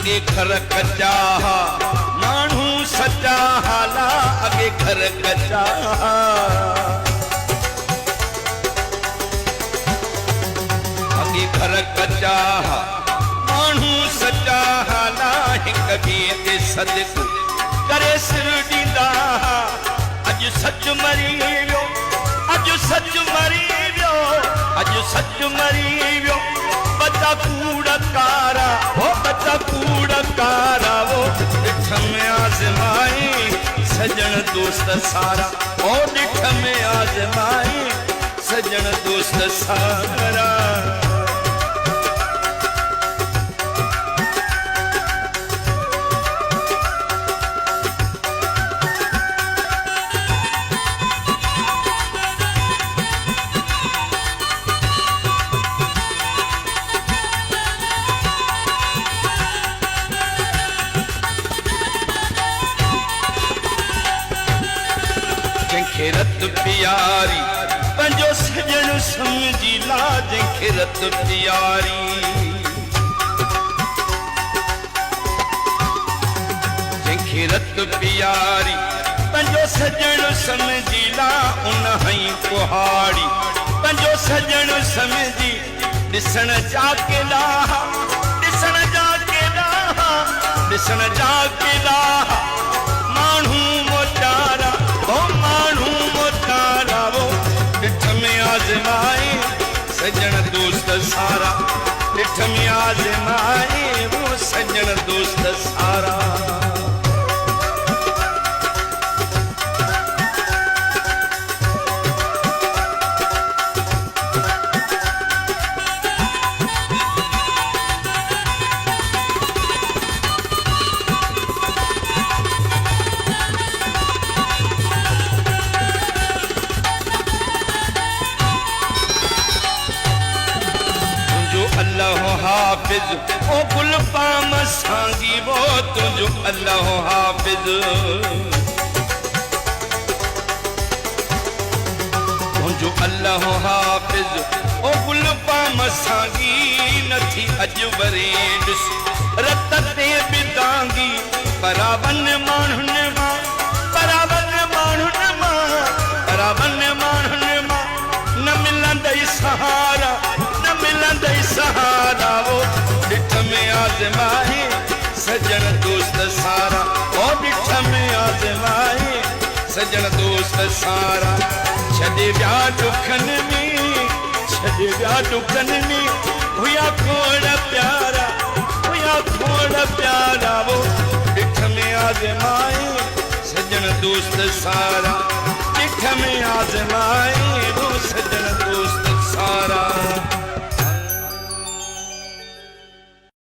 अगे घर कच्चा मानू सच्चा हाला अगे घर कच्चा अगे घर कच्चा मानू सच्चा हाला हिक ॿिए ते सदको करे सिर ॾींदा अज सच मरी वियो अज सच मरी वियो अज सच मरी वियो बच्चा कूड़ा कारा वो बच्चा कूड़ा कारा वो डिठ में आजमाई सजन दोस्त सारा ओ डिठ में आजमाई सजन दोस्त सारा रत प्यारी पंजो सजन समझी ला जंखे रत प्यारी जंखे रत प्यारी पंजो सजन समझी ला उन हई कुहाड़ी पंजो सजन समझी ॾिसण जाके लाहा ॾिसण जाके लाहा ॾिसण जाके लाहा माण्हू मोटारा ओ माण्हू मोटारा वो डिठ में आजमाए सजन दोस्त सारा डिठ में आजमाए वो सजन दोस्त सारा हाफिज ओ गुल पाम सांगी वो तुझो अल्लाह हाफिज तुझो अल्लाह हाफिज ओ गुल पाम सांगी नथी अज वरे ॾिस रत ते बितांगी परावन माण्हुन मां परावन माण्हुन मां परावन माण्हुन मां न मिलंदई सहारा न मिलंदई सहारा वो डिठ में आजमाए सजन दोस्त सारा ओ डिठ में आजमाए सजन दोस्त सारा छॾे विया दुखन में छॾे विया दुखन में हुया खोड़ प्यारा हुया खोड़ प्यारा वो डिठ में आजमाए सजन दोस्त सारा डिठ में आजमाए